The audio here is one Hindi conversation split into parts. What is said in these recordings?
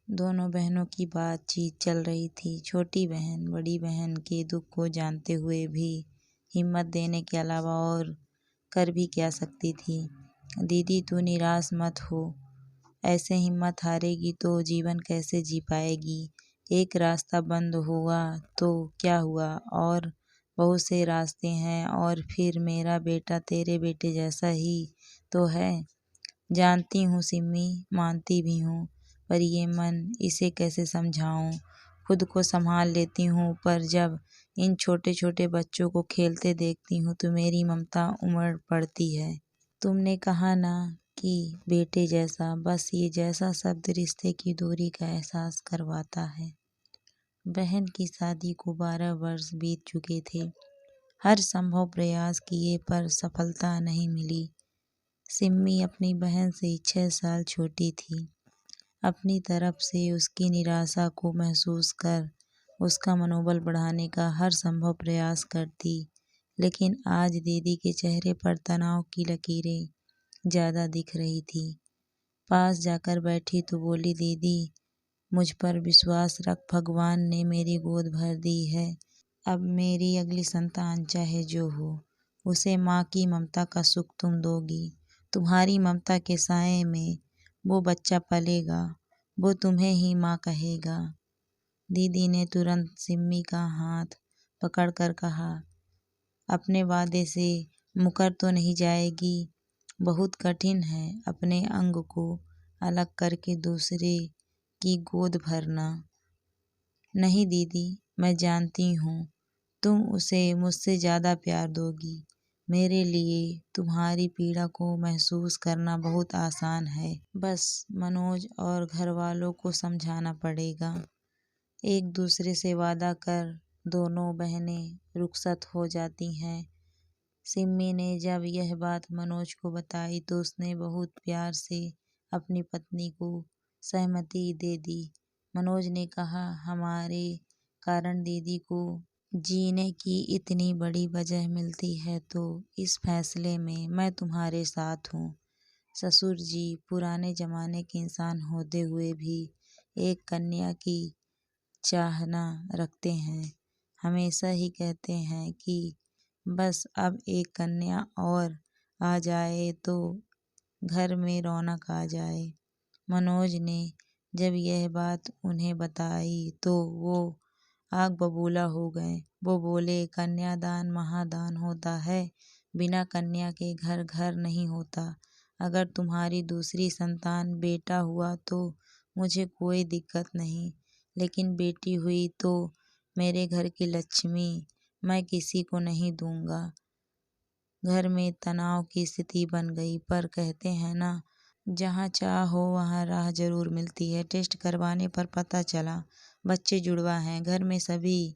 दोनों बहनों की बातचीत चल रही थी। छोटी बहन बड़ी बहन के दुख को जानते हुए भी हिम्मत देने के अलावा और कर भी क्या सकती थी। दीदी तू निराश मत हो, ऐसे हिम्मत हारेगी तो जीवन कैसे जी पाएगी। एक रास्ता बंद हुआ तो क्या हुआ, और बहुत से रास्ते हैं, और फिर मेरा बेटा तेरे बेटे जैसा ही तो है। जानती हूँ सिम्मी, मानती भी हूँ, पर ये मन, इसे कैसे समझाऊँ। खुद को संभाल लेती हूँ, पर जब इन छोटे छोटे बच्चों को खेलते देखती हूँ तो मेरी ममता उमड़ पड़ती है। तुमने कहा ना कि बेटे जैसा, बस ये जैसा शब्द रिश्ते की दूरी का एहसास करवाता है। बहन की शादी को 12 वर्ष बीत चुके थे। हर संभव प्रयास किए पर सफलता नहीं मिली। सिम्मी अपनी बहन से 6 साल छोटी थी। अपनी तरफ से उसकी निराशा को महसूस कर उसका मनोबल बढ़ाने का हर संभव प्रयास करती, लेकिन आज दीदी के चेहरे पर तनाव की लकीरें ज़्यादा दिख रही थी। पास जाकर बैठी तो बोली, दीदी मुझ पर विश्वास रख, भगवान ने मेरी गोद भर दी है। अब मेरी अगली संतान चाहे जो हो, उसे माँ की ममता का सुख तुम दोगी। तुम्हारी ममता के साए में वो बच्चा पलेगा, वो तुम्हें ही माँ कहेगा। दीदी ने तुरंत सिम्मी का हाथ पकड़कर कहा, अपने वादे से मुकर तो नहीं जाएगी। बहुत कठिन है अपने अंग को अलग करके दूसरे की गोद भरना। नहीं दीदी, मैं जानती हूँ तुम उसे मुझसे ज़्यादा प्यार दोगी। मेरे लिए तुम्हारी पीड़ा को महसूस करना बहुत आसान है। बस मनोज और घर वालों को समझाना पड़ेगा। एक दूसरे से वादा कर दोनों बहनें रुखसत हो जाती हैं। सिम्मी ने जब यह बात मनोज को बताई तो उसने बहुत प्यार से अपनी पत्नी को सहमति दे दी। मनोज ने कहा, हमारे कारण दीदी को जीने की इतनी बड़ी वजह मिलती है तो इस फैसले में मैं तुम्हारे साथ हूँ। ससुर जी पुराने जमाने के इंसान होते हुए भी एक कन्या की चाहना रखते हैं। हमेशा ही कहते हैं कि बस अब एक कन्या और आ जाए तो घर में रौनक आ जाए। मनोज ने जब यह बात उन्हें बताई तो वो आग बबूला हो गए। वो बोले, कन्यादान महादान होता है, बिना कन्या के घर घर नहीं होता। अगर तुम्हारी दूसरी संतान बेटा हुआ तो मुझे कोई दिक्कत नहीं, लेकिन बेटी हुई तो मेरे घर की लक्ष्मी मैं किसी को नहीं दूंगा। घर में तनाव की स्थिति बन गई, पर कहते हैं ना, जहाँ चाह हो वहाँ राह जरूर मिलती है। टेस्ट करवाने पर पता चला बच्चे जुड़वा हैं। घर में सभी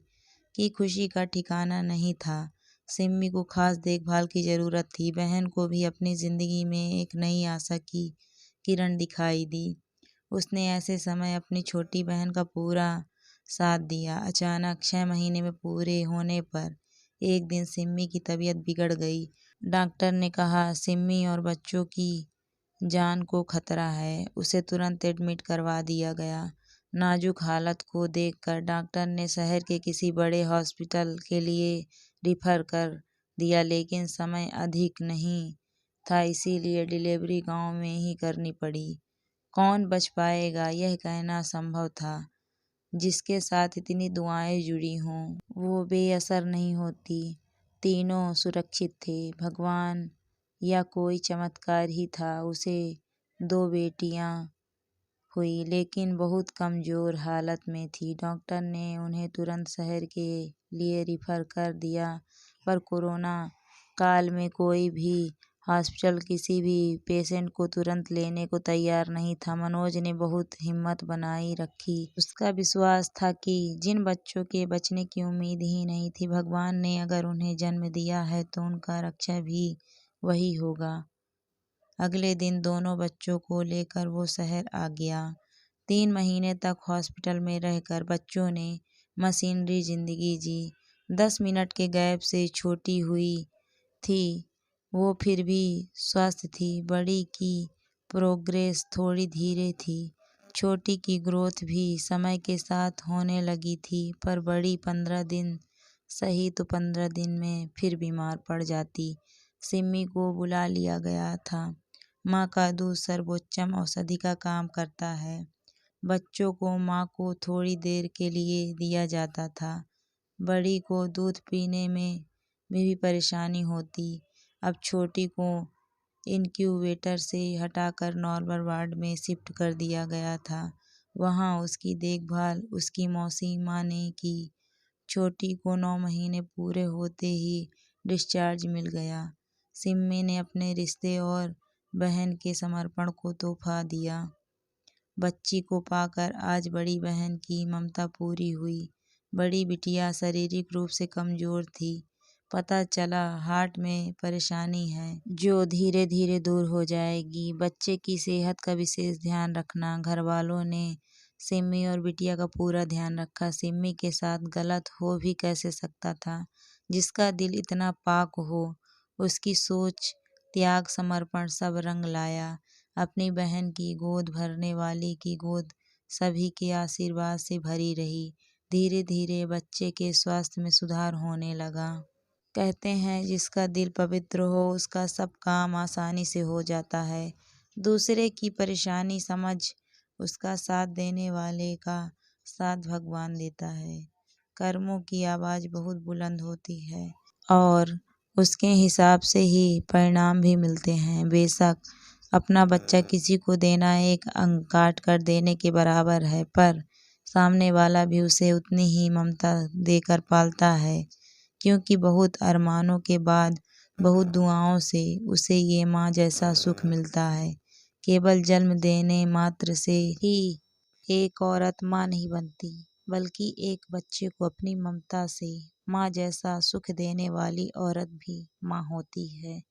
की खुशी का ठिकाना नहीं था। सिम्मी को खास देखभाल की जरूरत थी। बहन को भी अपनी जिंदगी में एक नई आशा की किरण दिखाई दी। उसने ऐसे समय अपनी छोटी बहन का पूरा साथ दिया। अचानक 6 महीने में पूरे होने पर एक दिन सिम्मी की तबीयत बिगड़ गई। डॉक्टर ने कहा, सिम्मी और बच्चों की जान को खतरा है। उसे तुरंत एडमिट करवा दिया गया। नाजुक हालत को देखकर डॉक्टर ने शहर के किसी बड़े हॉस्पिटल के लिए रिफर कर दिया, लेकिन समय अधिक नहीं था, इसीलिए डिलीवरी गांव में ही करनी पड़ी। कौन बच पाएगा यह कहना असंभव था। जिसके साथ इतनी दुआएं जुड़ी हों वो बेअसर नहीं होती। तीनों सुरक्षित थे। भगवान या कोई चमत्कार ही था। उसे 2 बेटियां हुई, लेकिन बहुत कमज़ोर हालत में थी। डॉक्टर ने उन्हें तुरंत शहर के लिए रिफ़र कर दिया, पर कोरोना काल में कोई भी हॉस्पिटल किसी भी पेशेंट को तुरंत लेने को तैयार नहीं था। मनोज ने बहुत हिम्मत बनाई रखी। उसका विश्वास था कि जिन बच्चों के बचने की उम्मीद ही नहीं थी, भगवान ने अगर उन्हें जन्म दिया है तो उनका रक्षा भी वही होगा। अगले दिन दोनों बच्चों को लेकर वो शहर आ गया। 3 महीने तक हॉस्पिटल में रहकर बच्चों ने मशीनरी जिंदगी जी। 10 मिनट के गैप से छोटी हुई थी वो, फिर भी स्वस्थ थी। बड़ी की प्रोग्रेस थोड़ी धीरे थी। छोटी की ग्रोथ भी समय के साथ होने लगी थी, पर बड़ी 15 दिन सही तो 15 दिन में फिर बीमार पड़ जाती। सिम्मी को बुला लिया गया था। माँ का दूध सर्वोच्चम औषधि का काम करता है। बच्चों को माँ को थोड़ी देर के लिए दिया जाता था। बड़ी को दूध पीने में भी परेशानी होती। अब छोटी को इनक्यूबेटर से हटाकर नॉर्मल वार्ड में शिफ्ट कर दिया गया था। वहाँ उसकी देखभाल उसकी मौसी माँ ने की। छोटी को 9 महीने पूरे होते ही डिस्चार्ज मिल गया। सिम्मी ने अपने रिश्ते और बहन के समर्पण को तोहफा दिया। बच्ची को पाकर आज बड़ी बहन की ममता पूरी हुई। बड़ी बिटिया शारीरिक रूप से कमजोर थी। पता चला हार्ट में परेशानी है, जो धीरे धीरे दूर हो जाएगी। बच्चे की सेहत का विशेष ध्यान रखना। घर वालों ने सिम्मी और बिटिया का पूरा ध्यान रखा। सिम्मी के साथ गलत हो भी कैसे सकता था। जिसका दिल इतना पाक हो, उसकी सोच त्याग समर्पण सब रंग लाया। अपनी बहन की गोद भरने वाली की गोद सभी के आशीर्वाद से भरी रही। धीरे धीरे बच्चे के स्वास्थ्य में सुधार होने लगा। कहते हैं जिसका दिल पवित्र हो उसका सब काम आसानी से हो जाता है। दूसरे की परेशानी समझ उसका साथ देने वाले का साथ भगवान देता है। कर्मों की आवाज़ बहुत बुलंद होती है और उसके हिसाब से ही परिणाम भी मिलते हैं। बेशक अपना बच्चा किसी को देना एक अंग काट कर देने के बराबर है, पर सामने वाला भी उसे उतनी ही ममता देकर पालता है, क्योंकि बहुत अरमानों के बाद बहुत दुआओं से उसे ये माँ जैसा सुख मिलता है। केवल जन्म देने मात्र से ही एक औरत माँ नहीं बनती, बल्कि एक बच्चे को अपनी ममता से माँ जैसा सुख देने वाली औरत भी माँ होती है।